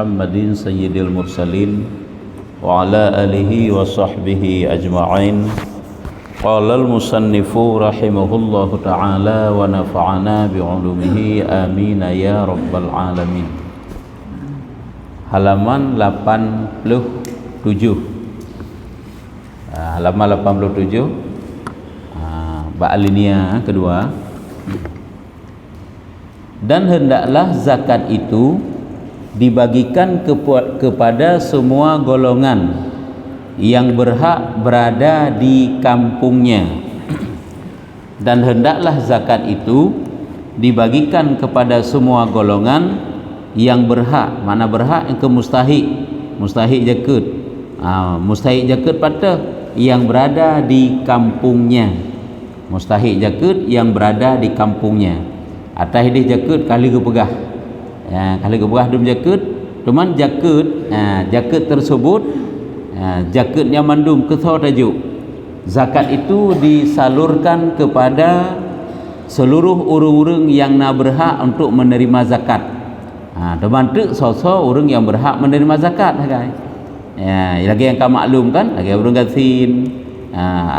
Muhammadin sayyidil mursalin wa ala alihi wa sahbihi ajma'in. Qala al-musannifu rahimahullahu ta'ala wa nafa'ana bi'ulumihi amin ya rabbal alamin. Halaman 87. Halaman 87 bab alinea kedua. Dan hendaklah zakat itu dibagikan kepada semua golongan yang berhak berada di kampungnya. Dan hendaklah zakat itu dibagikan kepada semua golongan yang berhak. Mana berhak? Yang ke mustahik zakat. Mustahik zakat patah yang berada di kampungnya. Mustahik zakat yang berada di kampungnya. Atas hadis zakat kali ke pegah. Kali ke pegah dum zakat, cuman zakat tersebut zakatnya mandum kesau tajuk. Zakat itu disalurkan kepada seluruh orang-orang yang nak berhak untuk menerima zakat. Terbantu sosok orang yang berhak menerima zakat guys. Lagi yang kau maklum kan, lagi orang gasin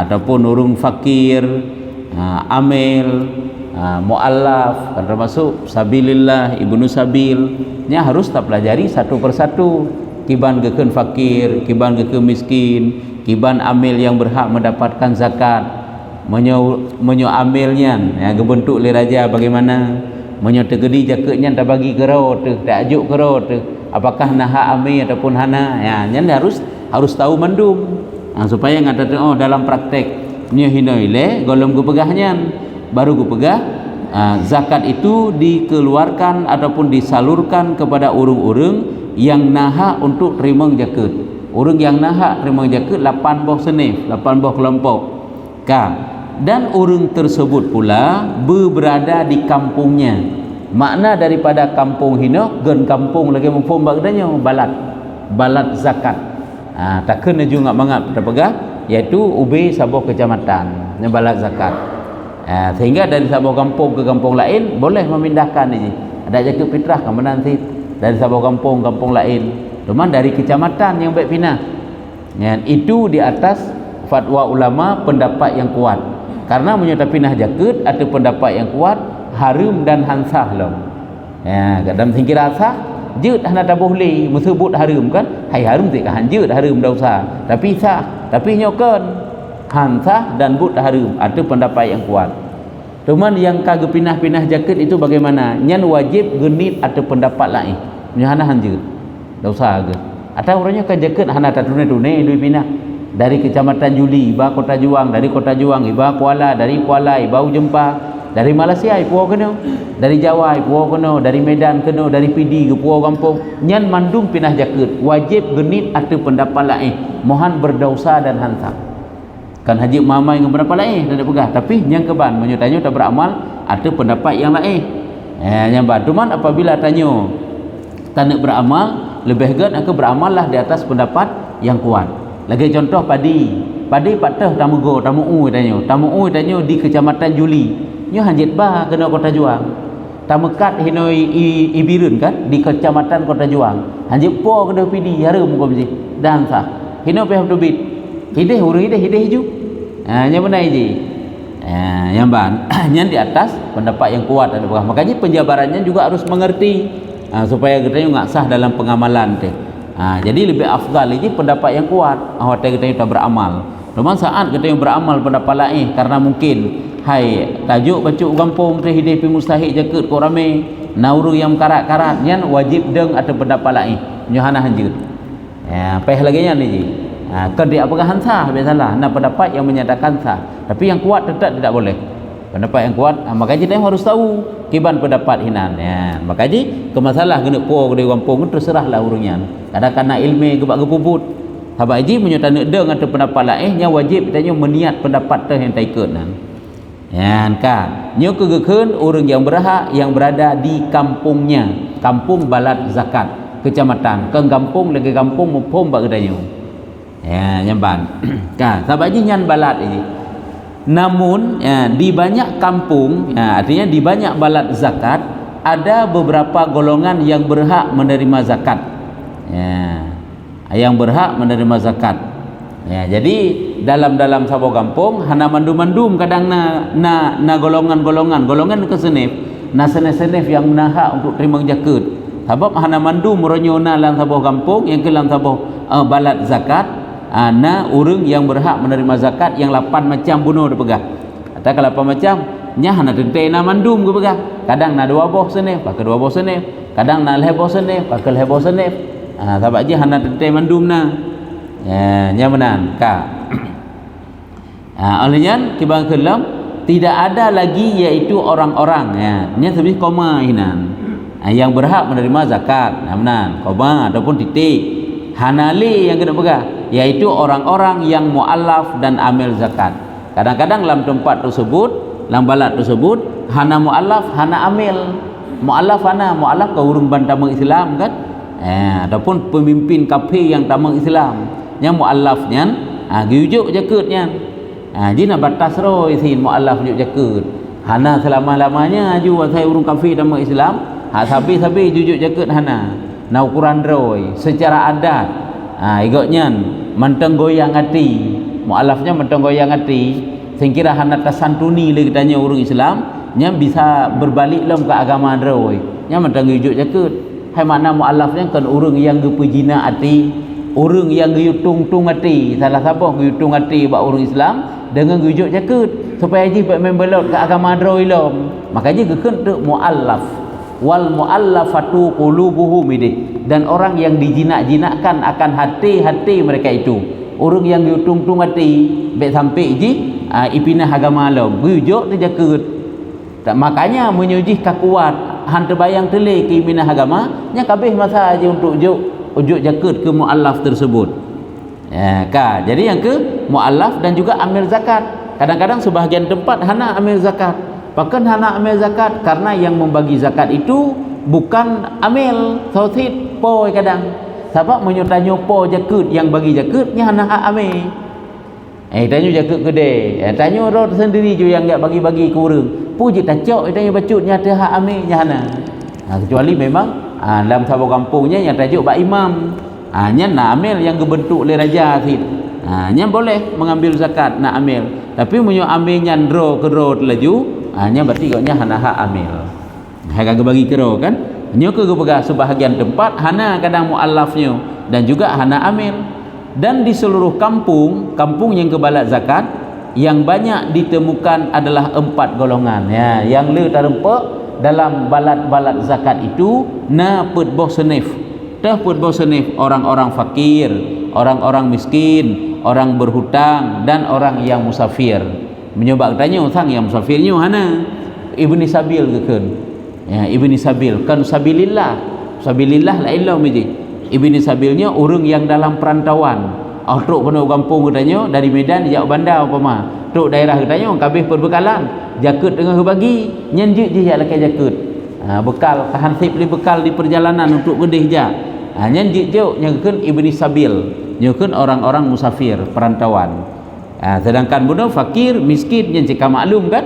ataupun orang fakir, amil, mu'allaf kan termasuk sabilillah, ibnu sabil nya harus tak pelajari satu persatu. Kiban geken fakir, kiban geken miskin, kiban amil yang berhak mendapatkan zakat, menyo amilnya gebentuk le raja bagaimana, menyo tegedi zakatnya tak bagi kerau tu, tak ajuk kerau tu, apakah naha amil ataupun hana nya harus tahu mandum supaya ngata dalam praktek nya hinoi le golong gupegahnya baru gue pegah. Zakat itu dikeluarkan ataupun disalurkan kepada orang-orang yang naha untuk terima zakat. Orang yang naha terima zakat 8 buah senif, 8 buah kelompok. Dan orang tersebut pula berada di kampungnya. Makna daripada kampung hino gen kampung lagi mufhum bagdanya balat zakat. Tak kena juga mangat pegah iaitu ubi sabuh kecamatan nya balat zakat. Sehingga dari sebuah kampung ke kampung lain boleh memindahkan ini. Ada zakat fitrah kemudian nanti dari sebuah kampung lain. Cuma dari kecamatan yang baik pindah. Itu di atas fatwa ulama pendapat yang kuat. Karena menyerta pindah zakat ada pendapat yang kuat harum dan hansah loh. Dalam singkir asah jeut hana tak boleh mesebut harum kan. Hai harum tak hanjeut harum dah usah. Tapi sah, tapi nyokan hansah dan but harum ada pendapat yang kuat. Cuman yang kagak pindah-pindah zakat itu bagaimana? Nyan wajib genit atau pendapat lain. Hana hanjeut. Dah usah ke. Atau orangnya kan zakat hana tak tunai duit pindah. Dari kecamatan Juli iba Kota Juang, dari Kota Juang iba Kuala, dari Kuala iba Jempa, dari Malaysia ibu kena, dari Jawa ibu kena, dari Medan kena, dari PD ke Pulau Kampung. Nyan mandum pindah zakat wajib genit atau pendapat lain. Mohon berdausa dan hansah. Kan haji mamai dengan pendapat lain tak ada pegah, tapi yang keban menyutanya tak beramal ada pendapat yang lain. Yang baduman apabila tanya tak nak beramal lebih gan aku beramallah di atas pendapat yang kuat. Lagi contoh padi patah tamu tanya di kecamatan Juli nyo hanjit ba kena Kota Juang. Tamu kat hinoi ibirun kan di kecamatan Kota Juang. Hanjit po kena pidi harum ko mesti dan sah. Hino pe habdu bit. Hideh hiju. Yang mana ini? Yang ban. Yang di atas pendapat yang kuat ada bukan. Makanya penjabarannya juga harus mengerti supaya kita enggak sah dalam pengamalan teh. Jadi lebih afdal ini pendapat yang kuat. Awak kita beramal. Cuma saat kita yang beramal pendapat lain karena mungkin hai tajuk bacuk kampung teh hideh pi mustahik zakat ko rame. Nauru yang karat-karat nyan wajib deng atau pendapat lain. Nyohana hanjeut. Peh lagi nya ni. Kan dia apakah hansah biasalah nak pendapat yang menyatakan sah, tapi yang kuat tetap tidak boleh pendapat yang kuat. Makanya kita harus tahu kiban pendapat hinan makanya ke masalah kena po ke kampung terserahlah urangnya kadang-kadang ilmu gebak gepuput habaq ji menyata nak deng atau pendapat lain yang wajib tanya meniat pendapat teh yang taikut kan nyo kegekeun orang yang berhak yang berada di kampungnya, kampung balat zakat kecamatan ke kampung lagi kampung mupom bak gedanyo nyamban kan sabaji nyan balat ini. Namun di banyak kampung artinya di banyak balat zakat ada beberapa golongan yang berhak menerima zakat. Ya, yang berhak menerima zakat. Ya, jadi dalam sabo kampung hana mandum-mandum kadang na golongan ke senif, na senif yang hak untuk terima zakat. Sebab hana mandum meronyona dalam sabo kampung yang ke dalam sabo balat zakat, na urang yang berhak menerima zakat yang 8 macam bunuh dipegah. Atau kalau 8 macam nya hana tentai na mandum ke pegah. Kadang na 2 boh senif, pakai 2 boh senif. Kadang na leh boh senif, pakai leh boh senif. Sebab je hana tentai mandum na. Ya, nyamanan ka. Olehnya kibang kelam tidak ada lagi iaitu orang-orang ya. Nya sebut koma hinan. Yang berhak menerima zakat. Nyamanan koma ataupun titik. Hanali yang kena pegang iaitu orang-orang yang muallaf dan amil zakat. Kadang-kadang dalam tempat tersebut, dalam balad tersebut hana muallaf, hana amil. Muallaf ke urang bantamang Islam kan? Ataupun pemimpin kafir yang tamang Islam. Yang muallafnya giujuk jakutnya. Jina batas roi sin muallaf juk jakut. Hana selama-lamanya ju saya urang kafir tamang Islam, sabi jujuk jakut hana. Na ukuran roi secara adat. Igotnya menteng goyang hati. Muallafnya menteng goyang hati. Sehingga hana tasantuni le katanya urang Islam, nya bisa berbalik lom ke agama roi. Nya menteng giujuk jakut. Hai makna muallafnya kan urang yang gepejina hati, urang yang geutung-tung hati. Salah siapa geutung hati bak urang Islam dengan giujuk jakut supaya ji bak membelot ke agama roi lom. Makanya gekeun tu muallaf. Wal muallafatu qulubuhum ini, dan orang yang dijinak-jinakkan akan hati-hati mereka itu. Orang yang diutung-tung hati baik sampai ji ipinah agama lom giujuk tu jakut. Makanya menyujih kakuat han terbayang telik ke minah agama nya kabeh masa aja untuk ujuk jakut ke muallaf tersebut. Ya, ka. Jadi yang ke muallaf dan juga amil zakat. Kadang-kadang sebahagian tempat hana amil zakat. Bahkan hana amil zakat karena yang membagi zakat itu bukan amil tauhid poi kadang. Sebab menyertanya po jakut yang bagi jakut nya hana hak amil. Tanya jakut gede. Tanya orang sendiri je yang enggak bagi-bagi ke urang. Puji tacok tanya bacutnya ada hak amil nya hana. Kecuali memang dalam sabo kampungnya yang tajuk bak imam. Nya nak amil yang gebentuk oleh raja sit. Nya boleh mengambil zakat nak amil. Tapi munyo amil nya ndro ke ro laju, nya berarti gaknya hana hak amil. Hak bagi kero kan? Nya ke pegah sebahagian tempat hana kadang muallafnya dan juga hana amil. Dan di seluruh kampung yang kebalat zakat yang banyak ditemukan adalah 4 golongan ya. Yang le tarempak dalam balat-balat zakat itu na putboh senif. Dah putboh senif orang-orang fakir, orang-orang miskin, orang berhutang dan orang yang musafir. Menyebab tanya orang yang musafirnya hana ibni sabil kekeun. Ya, ibni sabil kan sabilillah. Sabilillah la ilah miji. Ibni sabilnya orang yang dalam perantauan. Tok penuh kampung katanya dari Medan jak bandar umpama. Tok daerah katanya kabeh perbekalan. Jakut tengah bagi, nyenjik je jak lakai jakut. Bekal hansip li bekal di perjalanan untuk gedeh jak. Nyenjik je nyakeun ibni sabil. Nyakeun orang-orang musafir, perantauan. Sedangkan budak fakir, miskin yang cika maklum kan?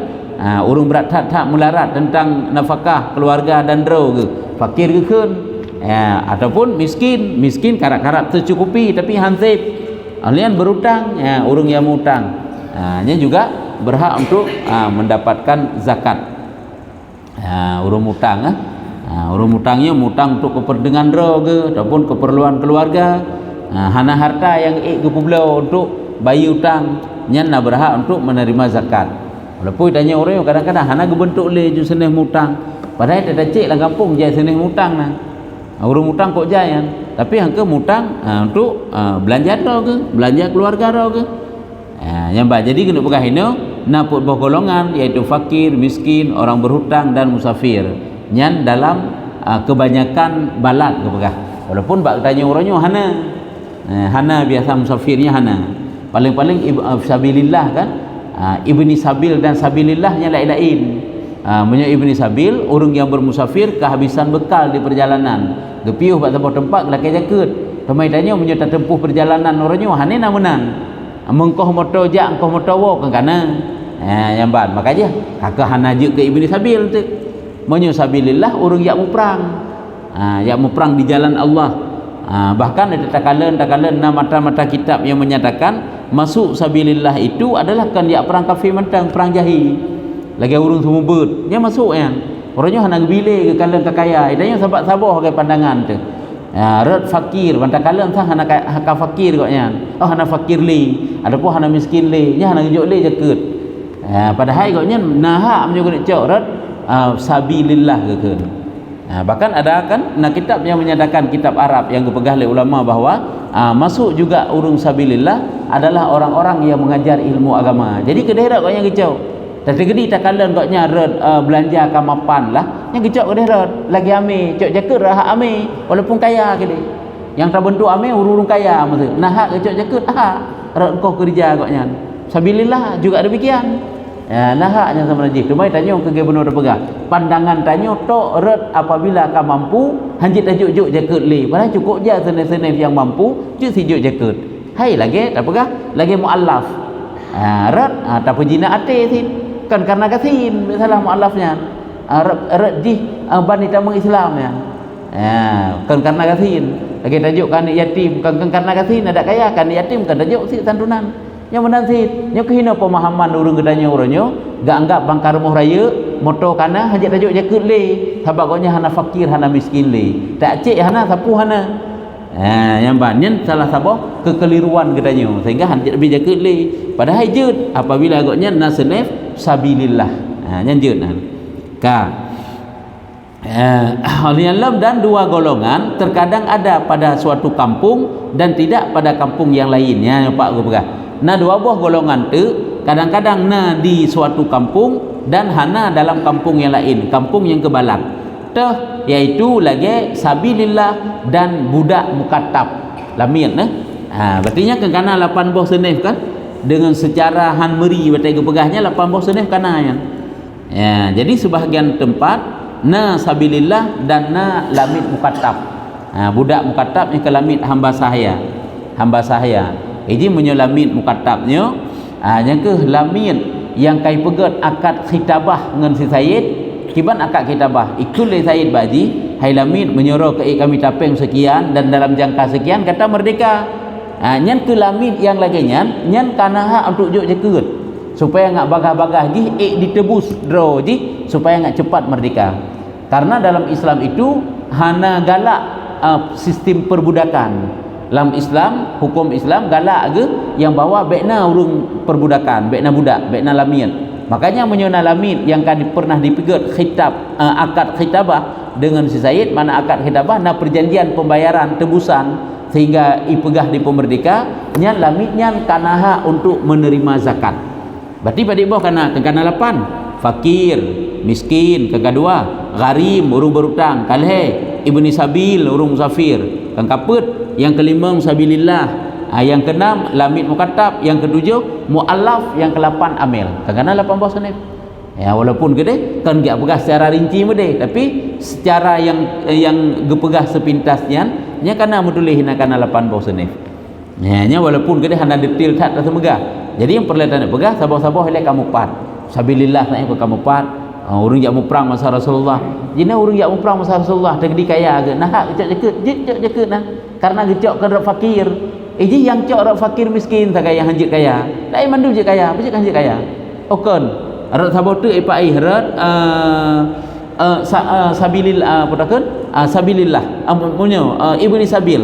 Urang berat tak melarat tentang nafkah keluarga dan dro ke. Fakir kekeun. Ataupun miskin karat-karat tercukupi tapi hansip. Alian berutang, urang yang mengutang. Nya juga berhak untuk mendapatkan zakat. Urang utang urang utangnya mutang untuk kepentingan dro ke ataupun keperluan keluarga. Hana harta yang ke pulau untuk bayi utang nya na berhak untuk menerima zakat. Walaupun tanya orang kadang-kadang hana gebentuk le ju seneh mutang. Padahal tak cek lah kampung je seneh mutang nah. Urang mutang kok jayan, tapi hangke mutang untuk belanja dro ke, belanja keluarga dro ke. Nyambah jadi kena pegah ini naput bah golongan iaitu fakir, miskin, orang berhutang dan musafir. Nyan dalam kebanyakan balat ke pegah. Walaupun bak tanya orangnya hana biasa musafirnya hana. Paling-paling sabilillah kan. Ibni sabil dan sabilillahnya lain-lain. Punya ibni sabil orang yang bermusafir kehabisan bekal di perjalanan. Gepiuh bak tempat lakai jakut. Temai tanya punya tempuh perjalanan orangnya hana menang. Mengkoh motor jak engkoh motor wo kan kana. Yang ban makanya kakak hana je ke ibni sabil tu. Menyo sabilillah orang yang muprang. Yang muprang di jalan Allah. Bahkan ada takalan mata-mata kitab yang menyatakan masuk sabilillah itu adalah kan dia perang kafir mentang perang jahil lagi urung semua bird dia masuk yang orangnya hendak bila ke kalan kaya idanya sebab sabar ke pandangan tu red fakir bantah kalan sah hendak fakir koknya hendak fakir li ada pun hendak miskin li nya hendak jok li jakut padahal koknya nahak menyuruh cok red sabilillah ke bahkan ada kan kitab yang menyatakan kitab Arab yang dipegang oleh ulama bahawa masuk juga urung sabilillah adalah orang-orang yang mengajar ilmu agama. Jadi kederet kau yang kecau. Dan tegedi tak kalan kau nya belanja kamapan lah. Yang kecau kederet lagi ame, cok jakut hak ame walaupun kaya ke dia. Yang tak bentuk ame urung kaya maksud. Nah hak kecau jakut red kau kerja kau nya. Sabilillah juga demikian. Nahaknya sama najib. Cuma tanya ke gubernur pegang. Pandangan tanya tok red apabila kau mampu hanjit tajuk jakut li. Padahal cukup je senif-senif yang mampu je si jakut. Hai lagi tak pegang lagi muallaf. Red tak pejina ate sin. Kan karena kasin salah muallafnya. Red di bani tamu Islamnya. Kan karena kasin. Lagi tajuk kan yatim kan karena kasin ada kaya kan yatim kan tajuk si santunan. Yang menansit nya kehina pemahaman urang gedanya uranyo gak anggap bangkar rumah raya moto kana hajat tajuk jakut le sabab gonya hana fakir hana miskin le tak cek hana sapu hana yang banyak salah sabah kekeliruan gedanya sehingga hajat lebih jakut le padahal jut apabila gonya nasenef sabilillah nyanjut ka Al-Yalam dan dua golongan terkadang ada pada suatu kampung dan tidak pada kampung yang lainnya Pak gua pegang. Nah dua buah golongan tu kadang-kadang di suatu kampung dan hana dalam kampung yang lain, kampung yang kebalat. Yaitu lagi sabilillah dan budak mukatab. Lamir berarti kan kana 8 buah senif kan dengan secara hanmeri berarti pegahnya 8 buah senif kana kan. Jadi sebahagian tempat sabilillah dan lamid mukatab. Budak mukatab ni ke lamid hamba sahaya. Ini menyelamit mukatabnya yang ke lamit yang kai pegat akad khitabah dengan si Said kiban akad khitabah ikul le Said baji hai lamit menyuruh ke kami tapeng sekian dan dalam jangka sekian kata merdeka nyan ke lamit yang lagi nyan kana hak untuk juk jakut supaya ngak bagah-bagah ditebus draw supaya ngak cepat merdeka karena dalam Islam itu hana galak sistem perbudakan. Dalam Islam, hukum Islam galak ke yang bawa bekna urung perbudakan, bekna budak, bekna lamit. Makanya menyona lamit yang kan pernah dipegat akad khitabah dengan si Said, mana akad khitabah perjanjian pembayaran tebusan sehingga ipegah di pemerdeka, nyan lamitnya kanaha untuk menerima zakat. Berarti pada bawah kana 8, fakir, miskin, kedua, gharim, urung berutang, kalhe, ibni sabil, urung musafir. Yang kaput, yang kelima sabilillah, yang keenam lamid mukatab, yang ketujuh muallaf, yang ke-8 amil. Kadang-kadang 8 buah senif. Walaupun gede kan gak pegah secara rinci mede, tapi secara yang gepegah sepintasnya nya kana metulis kana 8 buah senif. Nya walaupun gede hana detail tak semegah. Jadi yang perlihatan pegah sabah-sabah ile kamu pat. Sabilillah nak ke kamu pat. Urang jak muprang masa Rasulullah. Jina urang jak muprang masa Rasulullah tegedi kaya ke. Nah hak jakut jakut nah. Karena gecok ke fakir. Yang cok rak fakir miskin tak kaya hanjit kaya. Lain mandu je kaya, becik hanjit kaya. Okon. Rak sabot tu ipai rat sabilillah putakeun sabilillah. Amunnya ibni sabil.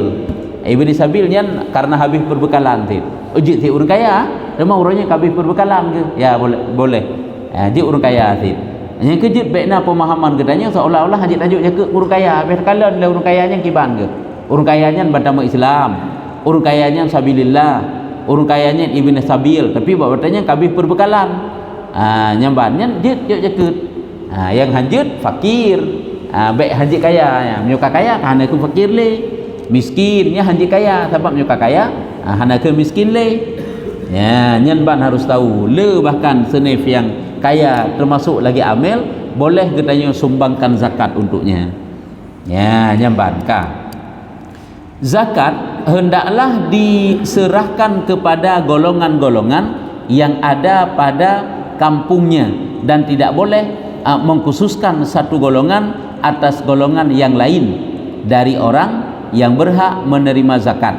Ibni sabil nyan karena habis perbekalan ti. Uji ti urang kaya, demang urangnya habis perbekalan ke. Ya boleh. Dia urang kaya ti. Yang kejut baikna pemahaman gedanya seolah-olah hajit tajuk jakut urang kaya habis kalan le urang kayanya kiban ke urang kayanya bantama Islam urang kayanya sabilillah urang kayanya ibn sabil tapi buat bertanya kabih perbekalan nyambannya jut jakut yang hanjut fakir baik hajit kaya menyuka kaya hana ku fakir le miskinnya hajit kaya sebab menyuka kaya hana ke miskin le nyan ban harus tahu le bahkan senif yang kaya termasuk lagi amil boleh katanya sumbangkan zakat untuknya nyamban ka zakat hendaklah diserahkan kepada golongan-golongan yang ada pada kampungnya dan tidak boleh mengkhususkan satu golongan atas golongan yang lain dari orang yang berhak menerima zakat.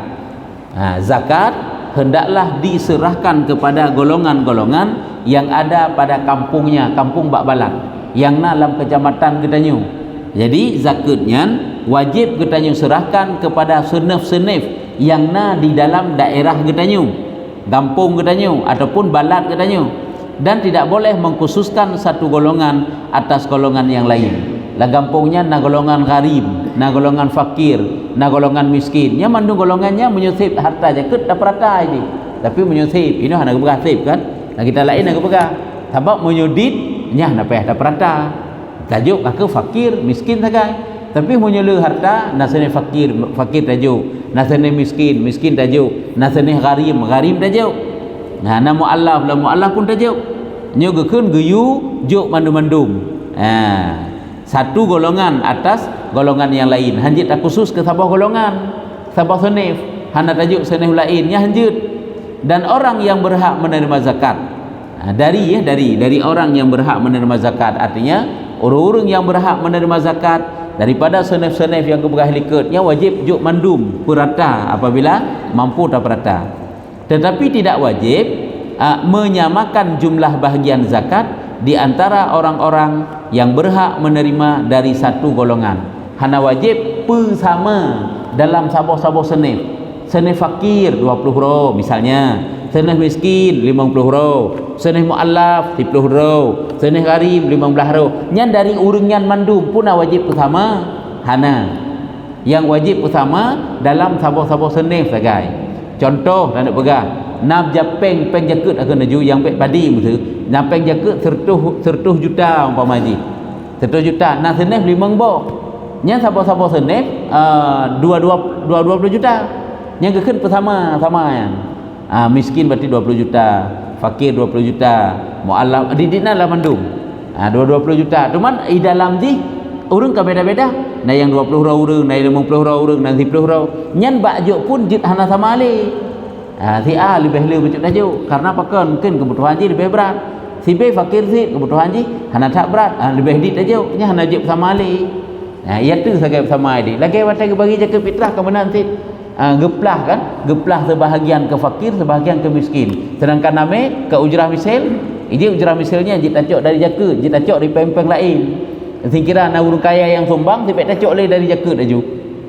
Zakat hendaklah diserahkan kepada golongan-golongan yang ada pada kampungnya, kampung Bak Balat, yang dalam kecamatan Gedanyu. Jadi zakatnya wajib Gedanyu serahkan kepada senif-senif yang di dalam daerah Gedanyu, kampung Gedanyu ataupun Balat Gedanyu, dan tidak boleh mengkhususkan satu golongan atas golongan yang lain. Lah kampungnya golongan gharib, golongan fakir, golongan miskin. Yang mandu golongannya menyusip harta zakat dah perata ini. Tapi menyusip ini hanya berah sip kan. Lah kita lain nak berah. Sebab menyudit nya nak payah dah perata. Tajuk ke fakir, miskin sagai. Tapi menyelu harta nasane fakir, fakir tajuk. Nasane miskin, miskin tajuk. Nasane gharib, gharib tajuk. Nama muallaf, la muallaf pun tajuk. Nyo gekeun geyu juk mandum-mandum. Satu golongan atas golongan yang lain. Hanjit tak khusus ke sabah golongan, sabah senif, hana tajuk senif lainnya hanjit. Dan orang yang berhak menerima zakat, dari orang yang berhak menerima zakat, artinya orang-orang yang berhak menerima zakat daripada senif-senif yang keberah likutnya wajib juk mandum perata apabila mampu tak perata. Tetapi tidak wajib menyamakan jumlah bahagian zakat di antara orang-orang yang berhak menerima dari satu golongan. Hana wajib bersama dalam sabah-sabah senif. Senif fakir 20 ro misalnya, senif miskin 50 ro, senif muallaf 10 ro, senif gharib 15 ro. Nyan dari urungan mandum pun wajib bersama. Hana yang wajib bersama dalam sabah-sabah senif sagai. Contoh dan nak pegang nab japeng peng jakut akan naju yang pek padi mutu napeng jakut 100 juta umpama haji 100 juta nak senef 5 bo nya siapa-siapa senef 20 juta yang kekeun bersama yang miskin berarti 20 juta, fakir 20 juta, mualaf didina lah mandum 20 juta. Cuman di dalam di urang ka beda-beda. Nah yang 20 ro urang, nah 50 ro urang, nah 10 ro. Nyan bakjuk pun jit hana sama ali. Si A lebih becuk tajuk karena pakan mungkin kebutuhan ji lebih berat. Si B fakir si kebutuhan ji hana tak berat, lebih dit tajuk nya hana jip sama ali. Ia tu sebagai sama ini. Lagi watai bagi jaga fitrah ke mana nanti geplah kan, geplah sebahagian ke fakir, sebahagian ke miskin. Sedangkan name ke ujrah misal, ini ujrah misalnya jit tajuk dari jaga, jit tajuk dari pempeng lain. Kira nak urang kaya yang sumbang si pek tajuk lagi dari jaga tajuk.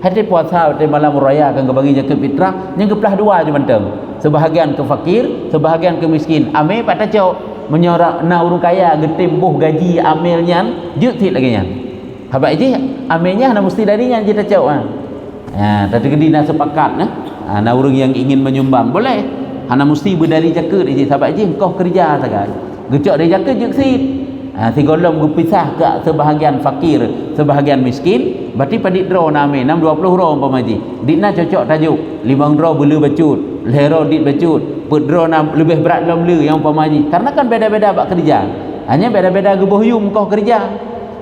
Hati puasa hati malam raya akan bagi jaga fitrah, yang geplah dua je mentang. Sebahagian ke fakir, sebahagian ke miskin. Ame pak tajuk menyorak na urang kaya getimbuh gaji amilnya, jut tit lagi nya. Habaq je amilnya hana mesti darinya je tajuk tadi kedina sepakat na urang yang ingin menyumbang boleh. Hana mesti berdari jaga je sahabat je engkau kerja sagat. Gecok dari jaga juk sit. Si golong berpisah ke sebahagian fakir, sebahagian miskin, berarti padik draw name 620 ro umpama ji. Dikna cocok tajuk 5 draw belu bacut, lero dit bacut, put draw lebih berat dalam le yang umpama ji. Karena kan beda-beda bak kerja. Hanya beda-beda gebohyum kau kerja.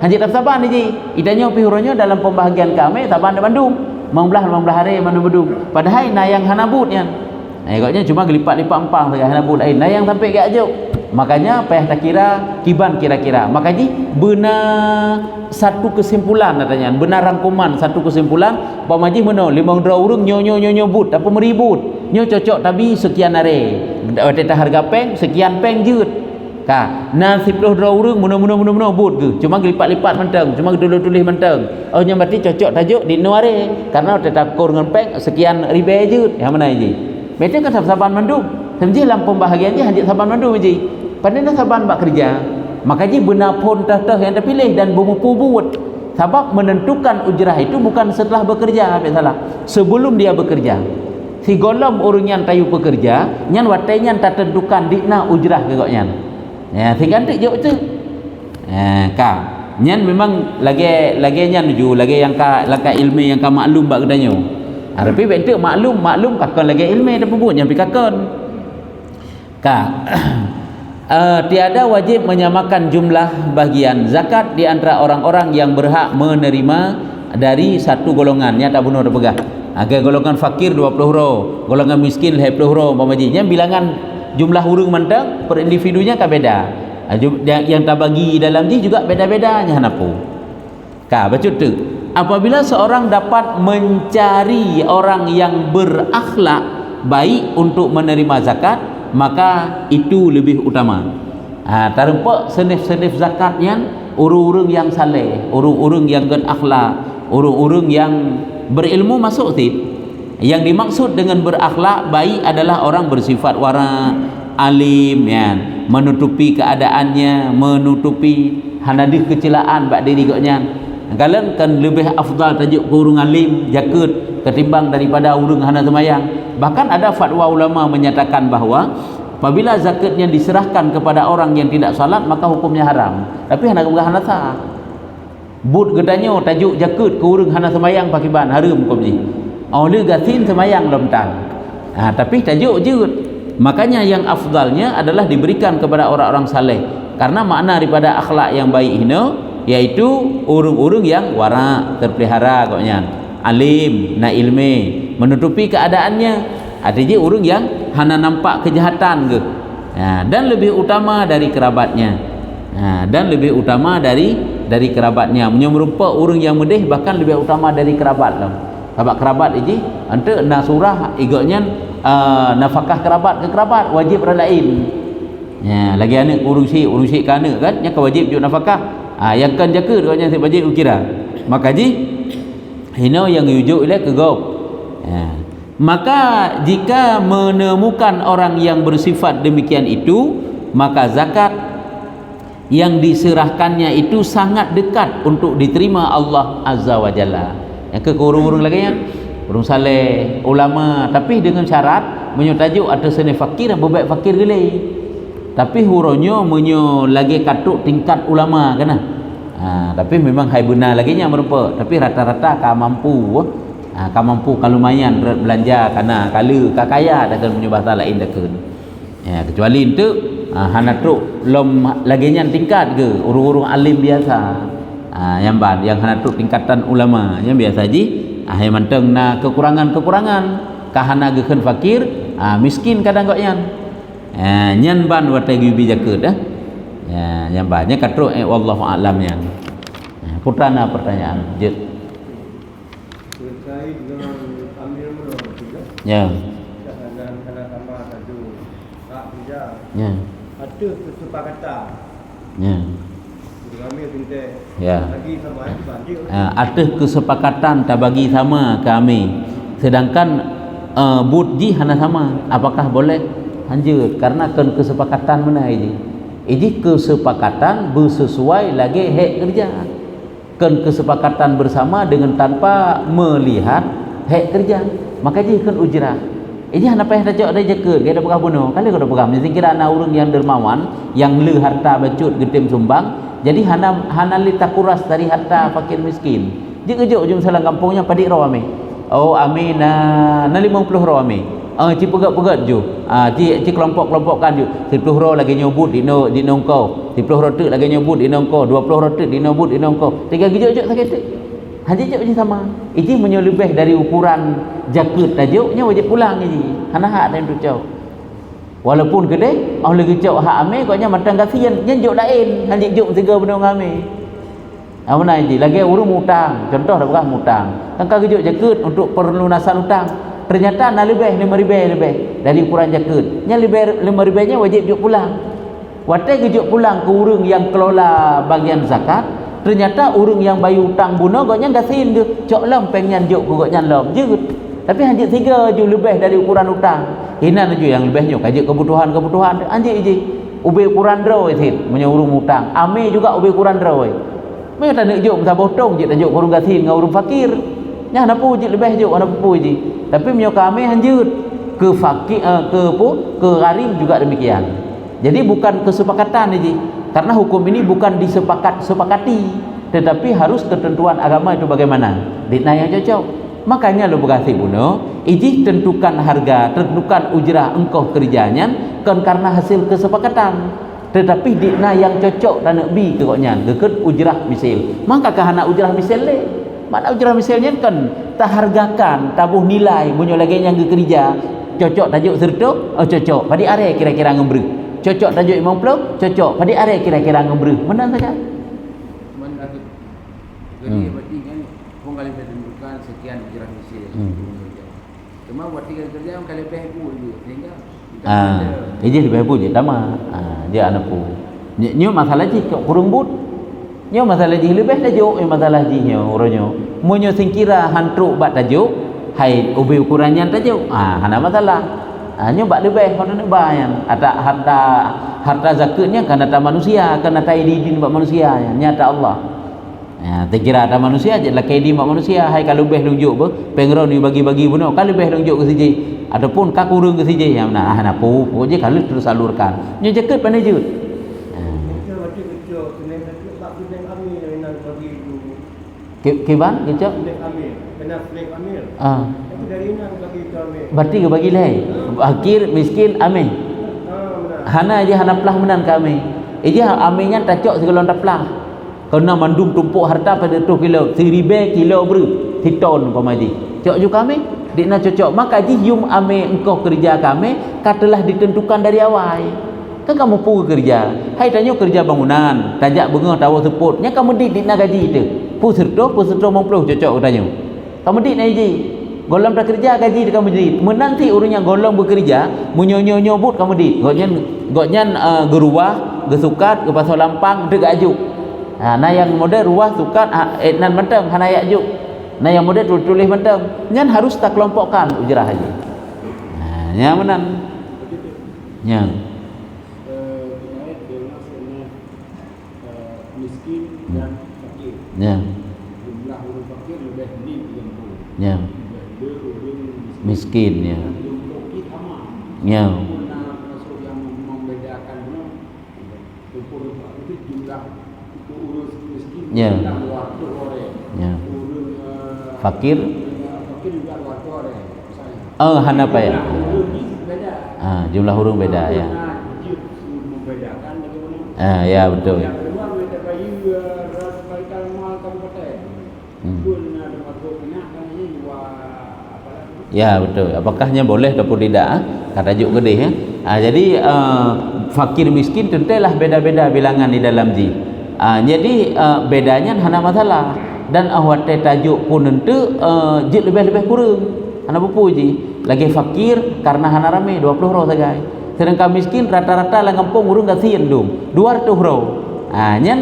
Hanya tak sabar ni ji. Idanya pihuronyo dalam pembahagian kami sabar dah Bandung. 15 hari mana Bandung. Padahal na yang hanabutnya. Agaknya cuma gelipat-lipat empang saja hanabut lain. Na yang sampai ke ajuk. Makanya payah tak kira kiban kira-kira. Makanya benar satu kesimpulan katanya, benar rangkuman satu kesimpulan pamaji meno 5 urang nyo but apa meribut. Nyo cocok tapi sekian hari. Data harga peng sekian peng jut. Ka, na 10 urang meno but ke. Cuma lipat-lipat mentang, cuma tulis mentang. Oh nya berarti cocok tajuk di nuare karena tetap kur dengan peng sekian ribu jut. Yang mana ji? Betul kan saban mandum. Semji dalam pembahagian je hanya saban mandum ji. Padahal saban bak kerja, makanya benar pun tah yang terpilih dan bermupu buat. Sebab menentukan ujrah itu bukan setelah bekerja, apa salah. Sebelum dia bekerja. Si golom orang yang tayu bekerja, nyan watainya tak tentukan dikna ujrah kegoknya. Ya, si ganti jauh tu. Ka, nyan memang lagi nyan ju, lagi yang ka ilmu yang ka maklum bak kedanya. Tapi betul maklum kakon lagi ilmu dah pun yang pikakon. Ka. Tiada wajib menyamakan jumlah bagian zakat di antara orang-orang yang berhak menerima dari satu golongannya tak bunuh dah pegah. Golongan fakir 20 ro, golongan miskin 20 ro umpamanya. Bilangan jumlah urang mentang per individunya kan beda. Yang tak bagi dalam ni juga beda-bedanya hanapu. baca tu. Apabila seorang dapat mencari orang yang berakhlak baik untuk menerima zakat, maka itu lebih utama. Terempak senif-senif zakat yang orang-orang yang saleh, orang-orang yang berakhlak, orang-orang yang berilmu masuk tid. Yang dimaksud dengan berakhlak baik adalah orang bersifat wara, alim, ya, menutupi keadaannya, menutupi hanadih kecelaan bak diri koknya. Kalian kan lebih afdal tajuk ke orang alim jakut ketimbang daripada orang hana semayang. Bahkan ada fatwa ulama menyatakan bahawa apabila zakatnya diserahkan kepada orang yang tidak salat maka hukumnya haram. Tapi hana hana sah. But gedanya tajuk jakut ke orang hana semayang pakai ban haram hukumnya. Oleh gasin semayang lomtan. Tapi tajuk jut. Makanya yang afdalnya adalah diberikan kepada orang-orang saleh. Karena makna daripada akhlak yang baik ini yaitu urung-urung yang wara, terpelihara koknya, alim, na ilmi, menutupi keadaannya. Artinya urung yang hana nampak kejahatan ke, dan lebih utama dari kerabatnya, dan lebih utama dari kerabatnya. Merupa urung yang medih bahkan lebih utama dari kerabat lah. Sebab kerabat ini ante na surah igaknya nafkah kerabat ke kerabat wajib orang lain. Lagi anak urung syik kana kan nya wajib juga nafkah. Yang kan jaga dia saya baca ukira. Maka hino yang yujuk ile kegop. Maka jika menemukan orang yang bersifat demikian itu, maka zakat yang diserahkannya itu sangat dekat untuk diterima Allah Azza wa Jalla. Yang ke urung-urung lagi ya, urung saleh, ulama, tapi dengan syarat menyutajuk ada seni fakir dan berbaik fakir gile. Tapi huronyo menyo lagi katuk tingkat ulama kena. Tapi memang hai benar lagi nya merupa. Tapi rata-rata ka mampu, ka lumayan belanja kana kala ka kaya dengan punya bahasa lain dakun. Kecuali itu hana truk lom lagi nya tingkat ke urung-urung alim biasa. Yang hana truk tingkatan ulama yang biasa ji. Hai manteng na kekurangan-kekurangan ka hana gekeun fakir, miskin kadang kok yan. Nyan ban watai gibi jaket yang banyak katruk wallahu a'lam yang putana pertanyaan je terkait dengan amil menurut juga ya dan sama satu tak bija ya ada kesepakatan ya amil binte ya lagi sama banjir ada kesepakatan tak bagi sama kami sedangkan budji hana sama apakah boleh lanjut karena kan kesepakatan mana ini kesepakatan bersesuai lagi hak kerja kan kesepakatan bersama dengan tanpa melihat hak kerja maka dia kan ujrah ini hana payah dah cak dah jaket dia dah pegang bunuh kali kau dah pegang mesti kira ana urang yang dermawan yang le harta bacut getim sumbang jadi hana li takuras dari harta fakir miskin dia kejuk ujung salang kampungnya padik rawame oh amina na 50 rawame ci pegat-pegat ju ci kelompok-kelompokkan ju 10 ro lagi nyobut di nongko 10 ro tu lagi nyobut di nongko 20 ro tu di nyobut di nongko 3 gijuk sakit haji je je sama ini menyelebih dari ukuran jaket tajuknya wajib pulang ini hana hak dan tu cau walaupun gede oleh gejau hak ame koknya matang kasihan nyenjuk lain haji juk 3 benda ngame mana ini lagi urung hutang contoh dah bukan hutang kan gejok jaket untuk perlunasan hutang ternyata nak lebih dari ukuran jaket nya lebih 5,000 nya wajib juk pulang watai gejuk pulang ke urang yang kelola bagian zakat ternyata urang yang bayu hutang bunuh goknya gasin ke cok lam pengen juk goknya lam jut tapi hanjit 3 ju lebih dari ukuran hutang hina ju yang lebihnya kajik kebutuhan anjik je ubi ukuran draw itu punya urang hutang ame juga ubi ukuran draw me tak nak juk sabah tong je tajuk urang gasin dengan urang fakir nya hana pu je lebih juk hana pu je tapi menyo kami hanjut ke fakir ke gharim juga demikian. Jadi bukan kesepakatan ini karena hukum ini bukan disepakati tetapi harus ketentuan agama itu bagaimana ditna yang cocok. Makanya lo berkasih bunuh iji tentukan harga, tentukan ujrah engkau kerjanya kan karena hasil kesepakatan tetapi ditna yang cocok dan bi koknya geket ujrah misil. Maka kahana ujrah misil le mana ujrah misalnya kan tak hargakan tabuh nilai bunyo lagi yang kerja cocok tajuk serta cocok pada are kira-kira ngembru cocok tajuk 50 cocok pada are kira-kira ngembru mana saja Cuma buat kerja orang kalau lebih pun je sehingga dia lebih pun je tama. Dia anak pu. Nyo masalah ji kurung but. Nyo masalah ji lebih tajuk masalah ji nyo oronyo. Munyo singkira hantruk bat tajuk, hai ubi ukurannya tajuk. Hana masalah. Nyo bat lebih kono nak bayan. Ada harta zakatnya kan ada manusia, kan ada idin buat manusia, nyata Allah. Terkira ada manusia je lah kaidi mak manusia. Hai kalau lebih lunjuk ber pengro ni bagi-bagi buno kalau lebih lunjuk ke siji ataupun ka kurang ke siji yang nah pu je kalau terus salurkan nyo jaket pandai je kiban gitu berarti ke bagi leh fakir miskin amin hana je hana pelah menan kami aminnya tacok segala taplah kerana mandum tumpuk harta pada 2 kilo 1000 kilo ber hiton pamaji cok juga kami dikna cocok maka ji yum ame engkau kerja kami katalah ditentukan dari awal kan kamu pu kerja hai tanya kerja bangunan tajak bengah tawa seput nya kamu dikna gaji tu pu serto 50 cocok tanya kamu dikna ji golong tak kerja gaji kamu jadi menanti urungnya golong bekerja munyonyo but kamu di goknyan geruah gesukat ke pasal lampang deg ajuk nah yang model ruah sukat nan menteng hana juk nah yang model tulis menteng nyan harus tak kelompokkan ujrah aja nya menan nya miskin dan fakir nya jumlah orang fakir lebih ni 30 nya miskin ya nya yang membedakan itu jumlah urus miskin ya waktu orang ya urus fakir juga waktu orang hana apa ya beda jumlah huruf beda ya membedakan bagaimana ya betul yang kedua beda bayi rakyat mal kabupaten pun ada masuk kena kan ini ya betul apakahnya boleh ataupun tidak kata juk gede ya jadi fakir miskin tentulah beda-beda bilangan di dalam ji jadi bedanya hana masalah dan awat tajuk pun tentu jid lebih-lebih kurang hana bupu ji lagi fakir karena hana rame 20 euro saja sedangkan miskin rata-rata lah kampung urung kasihan dong 200 euro nyan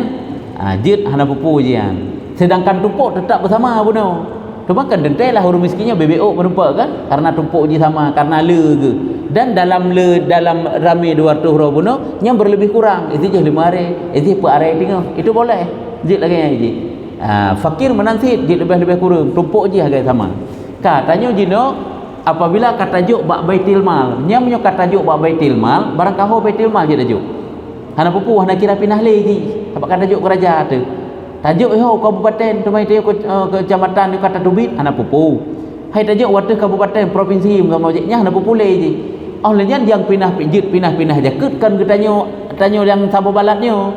jid hana bupu jian sedangkan tumpuk tetap bersama buno cuma kan dentelah orang miskinnya BBO menumpak kan karena tumpuk je sama karena le ke dan dalam rame 200 euro buno yang berlebih kurang itu je 5 hari itu per hari tengok itu boleh jid lagi je fakir menansit jid lebih-lebih kurang tumpuk je harga sama katanya jino apabila kata juk bak baitil mal nya menyo kata juk bak baitil mal barang kaho baitil mal je tajuk hana pupu hana kira pinah lagi apa kata juk kerja tu tajuk kabupaten tumai teu kecamatan di kata tubit hana pupu hai tajuk wadah kabupaten provinsi mau nya hana pupu le je olehnya yang pinah-pinah jakut kan tanyo yang sabo balatnyo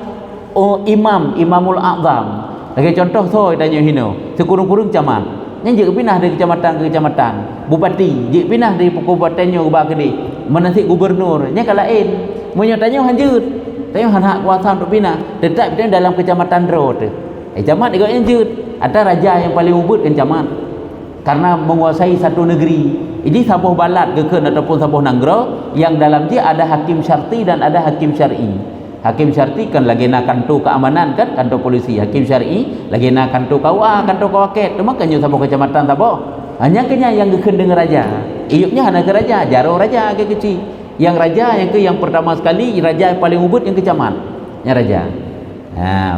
imamul azam lagi contoh soi tanyo hino sekurung-kurung camat yang je pinah dari kecamatan ke kecamatan bupati je pinah dari kabupatennya ke bagedi menasik gubernur nya kalain munyo tanyo hanjut tanyo hak kuasa untuk pinah tetap dalam kecamatan road camat juga jut ada raja yang paling ubud kan camat karena menguasai satu negeri ini sabuh balat geken ataupun sabuh nanggro yang dalam dia ada hakim syarti dan ada hakim syar'i hakim syarti kan lagi nak kantor keamanan kan kantor polisi hakim syar'i lagi nak kantor KUA kantor kawaket tu makanya sabuh kecamatan sabuh hanya kenya yang geken dengan raja iupnya hanya ke raja jaro raja ke kecil yang raja yang pertama sekali raja yang paling ubud yang kecamat yang raja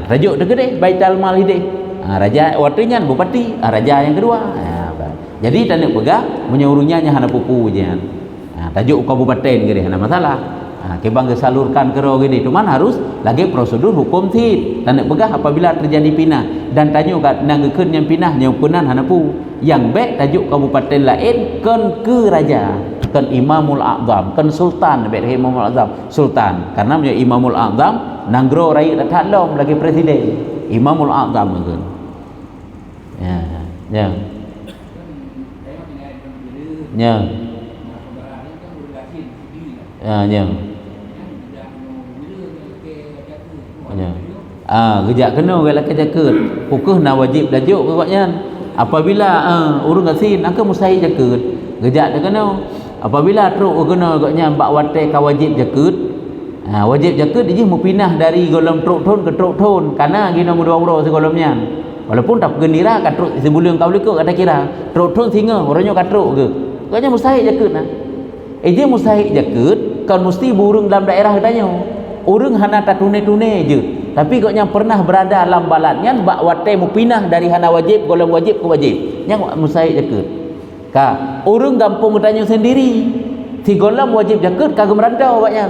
tajuk tu gede baital mal hidih raja waktunya bupati raja yang kedua jadi tak nak pegang menyuruhnya hanya pupu je tajuk kabupaten gede hana masalah kebang salurkan ke roh gede cuman harus lagi prosedur hukum tid tak nak pegang apabila terjadi pinah dan tanyo kat nanggekeun yang pinah nyaupunan hana pu yang baik tajuk kabupaten lain kan ke raja kan imamul azam kan sultan baik imamul azam sultan karena punya imamul azam nanggro rai tatlom lagi presiden imamul azam kan ya gejak kena gala kejakeut pukul na wajib dajuk ke katnya apabila urang asin angka mustahil jaket gejak dah kena apabila teruk kena agaknya bak wate ka wajib jaket wajib jaket dia mau pindah dari golong teruk thon ke teruk thon karena gina mu dua urang segolomnya walaupun tak gendira ka teruk sebelum kau lekuk kata kira teruk thon singa orangnya ka teruk ke agaknya mustahil jaket nah dia mustahil jaket kan mesti burung dalam daerah katanya urang hana tak tune-tune je tapi kok yang pernah berada dalam balatnya bak wate mu pindah dari hana wajib golong wajib ke wajib yang mustahil jaket ka urang kampung katanya sendiri si golong wajib jaket kagak merantau baknya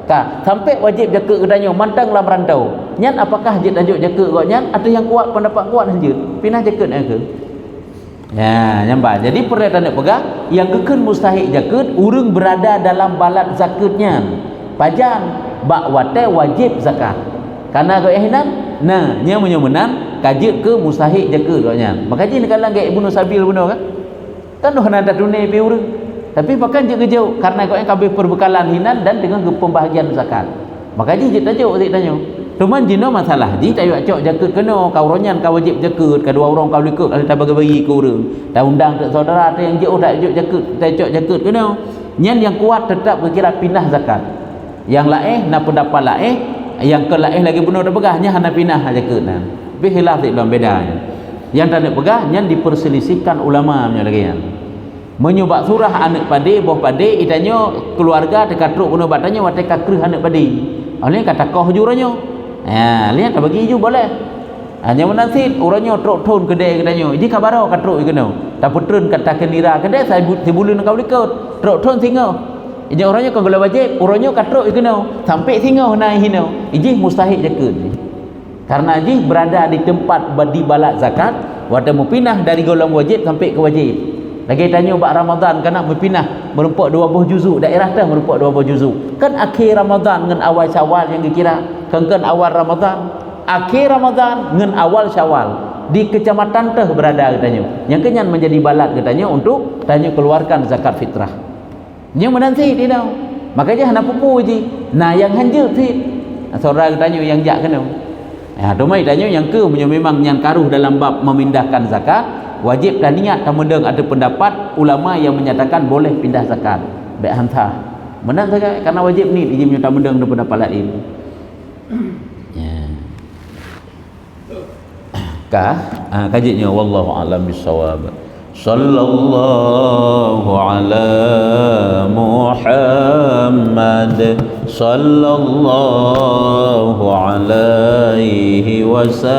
ka sampai wajib jaket katanya mantang dalam merantau nyan apakah jid tajuk jaket katanya ada yang kuat pendapat kuat lanjut pindah jaket ke ya nyambah jadi perhatian nak pegang yang kekun mustahil jaket urang berada dalam balat zakatnya pajan bak wate wajib zakat karena kau ihnan nah nya menyemenan kajit ke mustahil jaket katanya makanya ni kalau gak Ibnu Sabil benar kan dah nak tunai pi urang tapi pakan je kejauh karena kau yang kabeh perbekalan hinan dan dengan pembahagian zakat makanya je tajuk saya tanya cuman jino masalah ji tak cok jaket kena kau ronyan kau wajib jaket kedua orang kau likut kalau tak bagi ke urang tak undang tak saudara ada yang jauh tak jaket tak cok jaket kena nyan yang kuat tetap berkira pindah zakat yang lain nak pendapat lain yang ke lain lagi benar dah pegahnya hana pindah jaket nah tapi khilaf dalam bedanya yang tak nak pegah nyan diperselisihkan ulama nya lagi kan menyubak surah anak pade boh pade itanyo keluarga dekat truk guna batanya wate kakrih anak pade oleh kata koh juranyo lihat tak bagi ju boleh hanya menansit orangnya truk thon kedai katanya ini kabaro kat truk kena tak putun kata kenira kedai saya sebulun kau likut truk thon singa ini orangnya kau gula wajib orangnya kat truk kena sampai singa naik hino ini mustahil jaket karena ji berada di tempat di balat zakat wada mau pindah dari golong wajib sampai ke wajib lagi tanya bak Ramadan kena berpindah merempak 20 juzuk daerah dah merempak 20 juzuk kan akhir Ramadan dengan awal Syawal yang dikira kan awal Ramadan akhir Ramadan dengan awal Syawal di kecamatan teh berada katanya yang kenyan menjadi balat katanya untuk tanya keluarkan zakat fitrah yang menansi tidak makanya hana pupu je nah yang hanjut sih saudara katanya yang jak kena tu mai tanya yang ke memang yang karuh dalam bab memindahkan zakat wajib dan niat tamudeng ada pendapat ulama yang menyatakan boleh pindah zakat baik hantah menang zakat karena wajib ni dia punya tamudeng ada pendapat lain ya kah kajitnya wallahu alam bisawab sallallahu ala Muhammad sallallahu alaihi wasallam